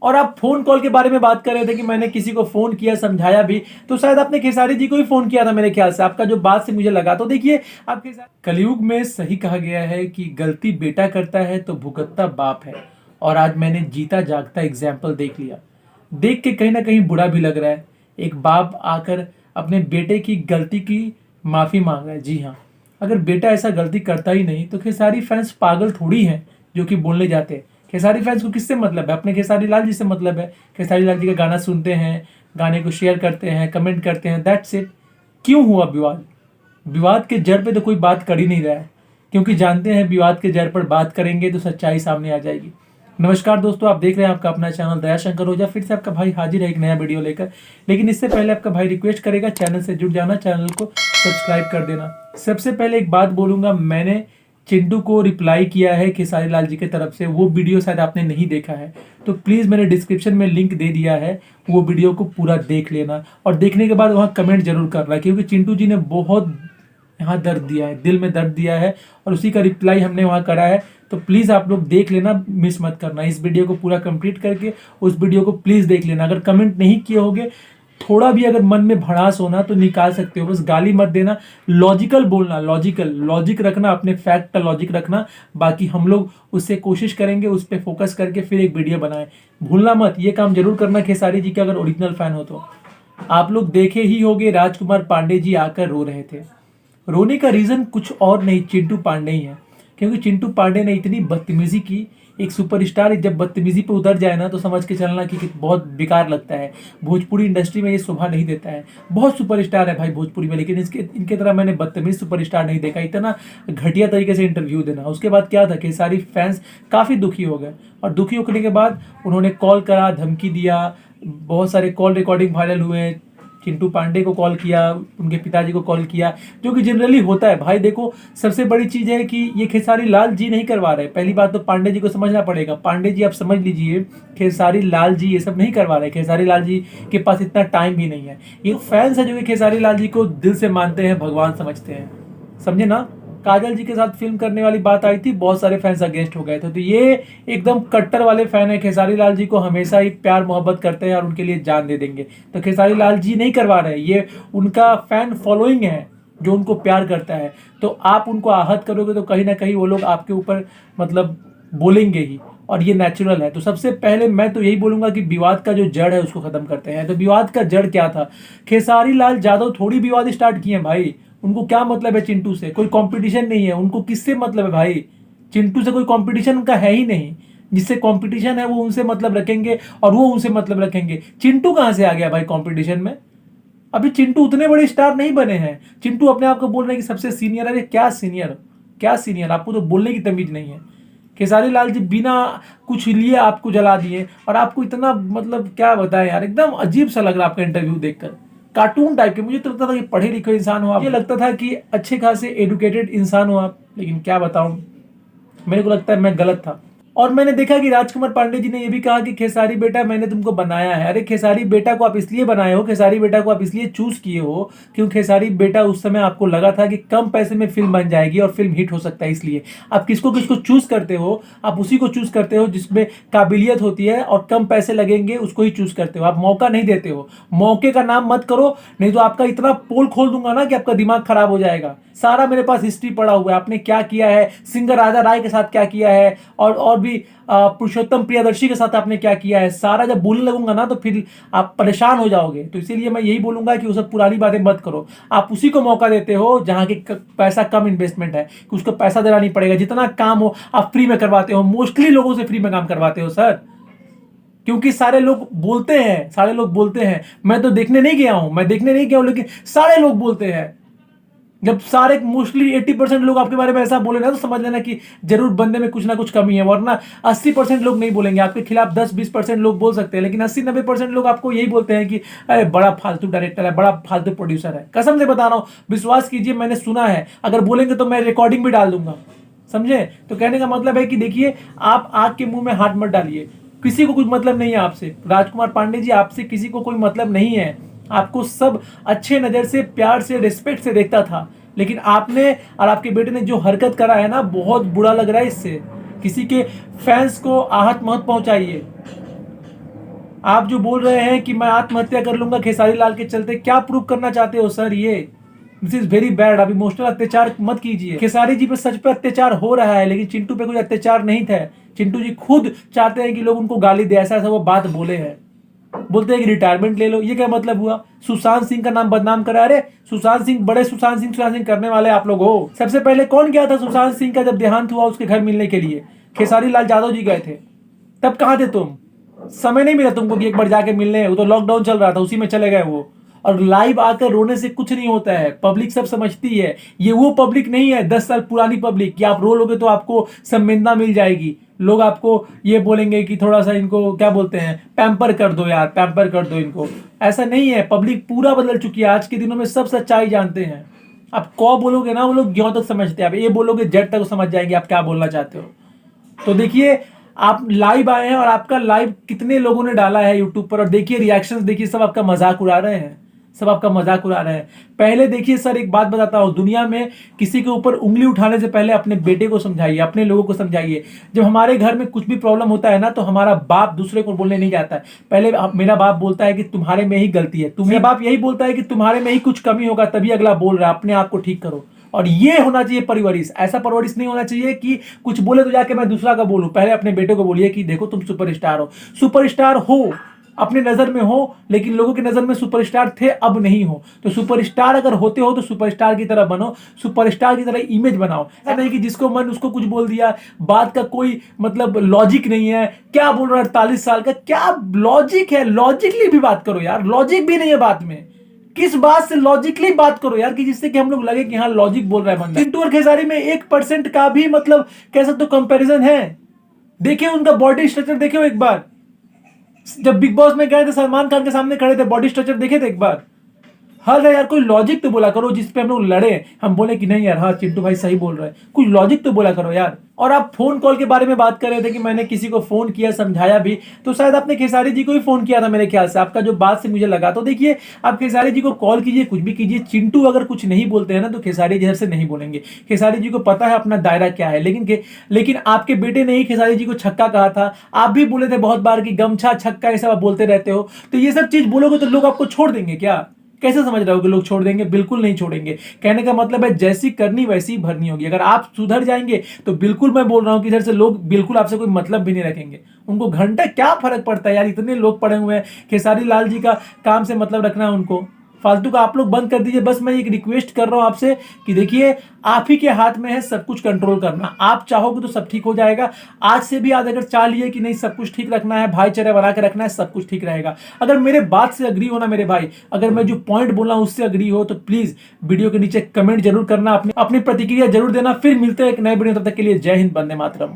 और आप phone call के बारे में बात कर रहे थे कि मैंने किसी को फोन किया, समझाया भी, तो शायद आपने खेसारी जी को ही फोन किया था मेरे ख्याल से, आपका जो बात से मुझे लगा। तो देखिए, आप कलयुग में सही कहा गया है कि गलती बेटा करता है तो भुगतता बाप है। और आज मैंने जीता जागता एग्जाम्पल देख लिया, देख के कहीं ना कहीं बुरा भी लग रहा है। एक बाप आकर अपने बेटे की गलती की माफी मांग रहा है। जी हाँ, अगर बेटा ऐसा गलती करता ही नहीं तो खेसारी फैंस पागल थोड़ी हैं जो कि बोलने जाते हैं। खेसारी फैंस को किससे मतलब है? अपने खेसारी लाल जी से मतलब है। खेसारी लाल जी का गाना सुनते हैं, गाने को शेयर करते हैं, कमेंट करते हैं, दैट्स इट। क्यों हुआ विवाद? विवाद के जड़ पे तो कोई बात कर ही नहीं रहा है, क्योंकि जानते हैं विवाद के जड़ पर बात करेंगे तो सच्चाई सामने आ जाएगी। नमस्कार दोस्तों, आप देख रहे हैं आपका अपना चैनल दयाशंकर ओझा। फिर से आपका भाई हाजिर है एक नया वीडियो लेकर। लेकिन इससे पहले आपका भाई रिक्वेस्ट करेगा चैनल से जुड़ जाना, चैनल को सब्सक्राइब कर देना। सबसे पहले एक बात बोलूंगा, मैंने चिंटू को रिप्लाई किया है खेसारी लाल जी की तरफ से। वो वीडियो शायद आपने नहीं देखा है तो प्लीज़ मैंने डिस्क्रिप्शन में लिंक दे दिया है, वो वीडियो को पूरा देख लेना। और देखने के बाद वहाँ कमेंट जरूर करना, क्योंकि चिंटू जी ने बहुत यहाँ दर्द दिया है, दिल में दर्द दिया है, और उसी का रिप्लाई हमने वहाँ करा है। तो प्लीज़ आप लोग देख लेना, मिस मत करना। इस वीडियो को पूरा कंप्लीट करके उस वीडियो को प्लीज़ देख लेना। अगर कमेंट नहीं किए होगे, थोड़ा भी अगर मन में भड़ास होना तो निकाल सकते हो, बस गाली मत देना। लॉजिकल बोलना, लॉजिक रखना, अपने फैक्ट का लॉजिक रखना। बाकी हम लोग उससे कोशिश करेंगे, उस पर फोकस करके फिर एक वीडियो बनाएं। भूलना मत, ये काम जरूर करना खेसारी जी के अगर ओरिजिनल फैन हो तो। आप लोग देखे ही होंगे, राजकुमार पांडे जी आकर रो रहे थे। रोने का रीजन कुछ और नहीं, चिंटू पांडे ही है। क्योंकि चिंटू पांडे ने इतनी बदतमीजी की। एक सुपरस्टार जब बदतमीजी पे उतर जाए ना तो समझ के चलना कि बहुत बेकार लगता है। भोजपुरी इंडस्ट्री में ये शोभा नहीं देता है। बहुत सुपरस्टार है भाई भोजपुरी में, लेकिन इनके तरह मैंने बदतमीज सुपरस्टार नहीं देखा। इतना घटिया तरीके से इंटरव्यू देना। उसके बाद क्या था, खेसारी फैंस काफ़ी दुखी हो गए, और दुखी होने के बाद उन्होंने कॉल करा, धमकी दिया। बहुत सारे कॉल रिकॉर्डिंग वायरल हुए। चिंटू पांडे को कॉल किया, उनके पिताजी को कॉल किया, जो कि जनरली होता है। भाई देखो, सबसे बड़ी चीज़ है कि ये खेसारी लाल जी नहीं करवा रहे। पहली बात तो पांडे जी को समझना पड़ेगा। पांडे जी आप समझ लीजिए, खेसारी लाल जी ये सब नहीं करवा रहे। खेसारी लाल जी के पास इतना टाइम भी नहीं है। ये फैंस है जो कि खेसारी लाल जी को दिल से मानते हैं, भगवान समझते हैं, समझे ना। काजल जी के साथ फिल्म करने वाली बात आई थी, बहुत सारे फैंस अगेंस्ट हो गए थे। तो ये एकदम कट्टर वाले फैन है, खेसारी लाल जी को हमेशा ही प्यार मोहब्बत करते हैं और उनके लिए जान दे देंगे। तो खेसारी लाल जी नहीं करवा रहे, ये उनका फैन फॉलोइंग है जो उनको प्यार करता है। तो आप उनको आहत करोगे तो कहीं ना कहीं वो लोग आपके ऊपर मतलब बोलेंगे ही, और ये नेचुरल है। तो सबसे पहले मैं तो यही बोलूंगा कि विवाद का जो जड़ है उसको खत्म करते हैं। तो विवाद का जड़ क्या था? खेसारी लाल यादव थोड़ी विवाद स्टार्ट किए भाई। उनको क्या मतलब है चिंटू से? कोई कंपटीशन नहीं है उनको। किससे मतलब है भाई? चिंटू से कोई कंपटीशन उनका है ही नहीं। जिससे कंपटीशन है वो उनसे मतलब रखेंगे और वो उनसे मतलब रखेंगे। चिंटू कहां से आ गया भाई कंपटीशन में? अभी चिंटू उतने बड़े स्टार नहीं बने हैं। चिंटू अपने आप को बोल रहे हैं कि सबसे सीनियर। अरे क्या सीनियर, क्या सीनियर? आपको तो बोलने की तमीज नहीं है। खेसारी लाल जी बिना कुछ लिए आपको जला दिए, और आपको इतना मतलब क्या बताएं यार, एकदम अजीब सा लग रहा आपका इंटरव्यू देखकर। कार्टून टाइप के। मुझे तो लगता था कि पढ़े लिखे इंसान हो आप, मुझे लगता था कि अच्छे खासे एडुकेटेड इंसान हो आप, लेकिन क्या बताऊं, मेरे को लगता है मैं गलत था। और मैंने देखा कि राजकुमार पांडे जी ने यह भी कहा कि खेसारी बेटा मैंने तुमको बनाया है। अरे खेसारी बेटा को आप इसलिए बनाए हो, खेसारी बेटा को आप इसलिए चूज किए हो क्योंकि खेसारी बेटा उस समय आपको लगा था कि कम पैसे में फिल्म बन जाएगी और फिल्म हिट हो सकता है। इसलिए आप किसको किसको चूज करते हो? आप उसी को चूज करते हो जिसमें काबिलियत होती है और कम पैसे लगेंगे, उसको ही चूज करते हो। आप मौका नहीं देते हो। मौके का नाम मत करो, नहीं तो आपका इतना पोल खोल दूंगा ना कि आपका दिमाग खराब हो जाएगा। सारा मेरे पास हिस्ट्री पड़ा हुआ है, आपने क्या किया है, सिंगर राजा राय के साथ क्या किया है, और भी पुरुषोत्तम प्रियदर्शी के साथ आपने क्या किया है। सारा जब बोलने लगूंगा ना तो फिर आप परेशान हो जाओगे। तो इसीलिए मैं यही बोलूंगा कि वो सब पुरानी बातें मत करो। आप उसी को मौका देते हो जहां की पैसा कम इन्वेस्टमेंट है, कि उसको पैसा देना नहीं पड़ेगा। जितना काम हो आप फ्री में करवाते हो। मोस्टली लोगों से फ्री में काम करवाते हो सर, क्योंकि सारे लोग बोलते हैं, सारे लोग बोलते हैं। मैं तो देखने नहीं गया हूं, मैं देखने नहीं गया हूं, लेकिन सारे लोग बोलते हैं। जब सारे मोस्टली 80% लोग आपके बारे में ऐसा बोले ना तो समझ लेना कि जरूर बंदे में कुछ ना कुछ कमी है। वरना 80% लोग नहीं बोलेंगे आपके खिलाफ। 10-20% लोग बोल सकते हैं, लेकिन 80-90% लोग आपको यही बोलते हैं कि अरे बड़ा फालतू डायरेक्टर है, बड़ा फालतू प्रोड्यूसर है। कसम से बता रहा हूं, विश्वास कीजिए, मैंने सुना है। अगर बोलेंगे तो मैं रिकॉर्डिंग भी डाल दूंगा, समझे। तो कहने का मतलब है कि देखिए, आप आग के मुंह में हाथ मत डालिए। किसी को कुछ मतलब नहीं है आपसे। राजकुमार पांडे जी, आपसे किसी को कोई मतलब नहीं है। आपको सब अच्छे नजर से, प्यार से, रिस्पेक्ट से देखता था, लेकिन आपने और आपके बेटे ने जो हरकत करा है ना, बहुत बुरा लग रहा है इससे। किसी के फैंस को आहत मत पहुंचाइए। आप जो बोल रहे हैं कि मैं आत्महत्या कर लूंगा खेसारी लाल के चलते, क्या प्रूव करना चाहते हो सर? ये दिस इज वेरी बैड। आप इमोशनल अत्याचार मत कीजिए। खेसारी जी पे सच पे अत्याचार हो रहा है, लेकिन चिंटू पे कोई अत्याचार नहीं था। चिंटू जी खुद चाहते हैं कि लोग उनको गाली दे, ऐसा ऐसा वो बात बोले हैं। बोलते हैं कि रिटायरमेंट ले लो, ये क्या मतलब हुआ? सुशांत सिंह का नाम बदनाम करा। अरे सुशांत सिंह, बड़े सुशांत सिंह करने वाले आप लोग हो। सबसे पहले कौन गया था सुशांत सिंह का जब देहांत हुआ उसके घर मिलने के लिए? खेसारी लाल यादव जी गए थे। तब कहां थे तुम? समय नहीं मिला तुमको कि एक बार जाके मिलने? वो तो लॉकडाउन चल रहा था, उसी में चले गए वो। और लाइव आकर रोने से कुछ नहीं होता है, पब्लिक सब समझती है। ये वो पब्लिक नहीं है 10 साल पुरानी पब्लिक कि आप रो लोगे तो आपको संवेदना मिल जाएगी। लोग आपको ये बोलेंगे कि थोड़ा सा इनको क्या बोलते हैं, पैम्पर कर दो यार, पैम्पर कर दो इनको। ऐसा नहीं है, पब्लिक पूरा बदल चुकी है। आज के दिनों में सब सच्चाई जानते हैं। आप कौ बोलोगे ना, वो लोग ज्यों तक समझते हैं। आप ये बोलोगे जेड तक समझ जाएंगे आप क्या बोलना चाहते हो। तो देखिए, आप लाइव आए हैं और आपका लाइव कितने लोगों ने डाला है यूट्यूब पर, और देखिए रिएक्शंस देखिए, सब आपका मजाक उड़ा रहे हैं। सब आपका मजाक उड़ा रहे हैं। पहले देखिए सर, एक बात बताता हूं, दुनिया में किसी के ऊपर उंगली उठाने से पहले अपने बेटे को समझाइए, अपने लोगों को समझाइए। जब हमारे घर में कुछ भी प्रॉब्लम होता है ना, तो हमारा बाप दूसरे को बोलने नहीं जाता है। पहले मेरा बाप बोलता है कि तुम्हारे में ही गलती है, तुम्हें बाप यही बोलता है कि तुम्हारे में ही कुछ कमी होगा, तभी अगला बोल रहा है, अपने आप को ठीक करो। और ये होना चाहिए परवरिश। ऐसा परवरिश नहीं होना चाहिए कि कुछ बोले तो जाके मैं दूसरा का बोलूं। पहले अपने बेटे को बोलिए कि देखो तुम सुपरस्टार हो, सुपरस्टार हो, अपने नजर में हो, लेकिन लोगों की नजर में सुपरस्टार थे, अब नहीं हो। तो सुपरस्टार अगर होते हो तो सुपरस्टार की तरह बनो, सुपरस्टार की तरह इमेज बनाओ। ऐसा नहीं कि जिसको मन उसको कुछ बोल दिया, बात का कोई मतलब लॉजिक नहीं है। क्या बोल रहा है 48 साल का, क्या लॉजिक है? लॉजिकली भी बात करो यार, लॉजिक भी नहीं है बात में। किस बात से लॉजिकली बात करो यार, कि जिससे कि हम लोग लगे कि हाँ लॉजिक बोल रहा है बंदा। चिंटू और खेसारी में 1% का भी मतलब कह सकते हो कंपैरिजन है। देखिए उनका बॉडी स्ट्रक्चर देखिए एक बार। जब बिग बॉस में गए थे सलमान खान के सामने खड़े थे, बॉडी स्ट्रक्चर देखे थे एक बार? हर यार कोई लॉजिक तो बोला करो, जिसपे हम लोग लड़े, हम बोले कि नहीं यार हाँ चिंटू भाई सही बोल रहा है। कुछ लॉजिक तो बोला करो यार। और आप फोन कॉल के बारे में बात कर रहे थे कि मैंने किसी को फोन किया, समझाया भी, तो शायद आपने खेसारी जी को ही फोन किया था मेरे ख्याल से, आपका जो बात से मुझे लगा। तो देखिए, आप खेसारी जी को कॉल कीजिए, कुछ भी कीजिए। चिंटू अगर कुछ नहीं बोलते हैं ना, तो खेसारी जी से नहीं बोलेंगे। खेसारी जी को पता है अपना दायरा क्या है। लेकिन आपके बेटे ने ही खेसारी जी को छक्का कहा था। आप भी बोले थे बहुत बार कि गमछा छक्का ये सब आप बोलते रहते हो। तो ये सब चीज बोलोगे तो लोग आपको छोड़ देंगे क्या? कैसे समझ रहे हो कि लोग छोड़ देंगे? बिल्कुल नहीं छोड़ेंगे। कहने का मतलब है जैसी करनी वैसी ही भरनी होगी। अगर आप सुधर जाएंगे तो बिल्कुल मैं बोल रहा हूं कि इधर से लोग बिल्कुल आपसे कोई मतलब भी नहीं रखेंगे। उनको घंटा क्या फर्क पड़ता है यार, इतने लोग पड़े हुए हैं। खेसारी लाल जी का काम से मतलब रखना है उनको, फालतू का आप लोग बंद कर दीजिए। बस मैं एक रिक्वेस्ट कर रहा हूं आपसे कि देखिए, आप ही के हाथ में है सब कुछ कंट्रोल करना। आप चाहोगे तो सब ठीक हो जाएगा। आज से भी आज अगर चाह लिए कि नहीं सब कुछ ठीक रखना है, भाईचारा बना के रखना है, सब कुछ ठीक रहेगा। अगर मेरे बात से अग्री हो ना मेरे भाई, अगर मैं जो पॉइंट बोल रहा हूं उससे अग्री हो, तो प्लीज वीडियो के नीचे कमेंट जरूर करना, अपनी प्रतिक्रिया जरूर देना। फिर मिलते हैं एक नए वीडियो, तब तक के लिए जय हिंद, वंदे मातरम।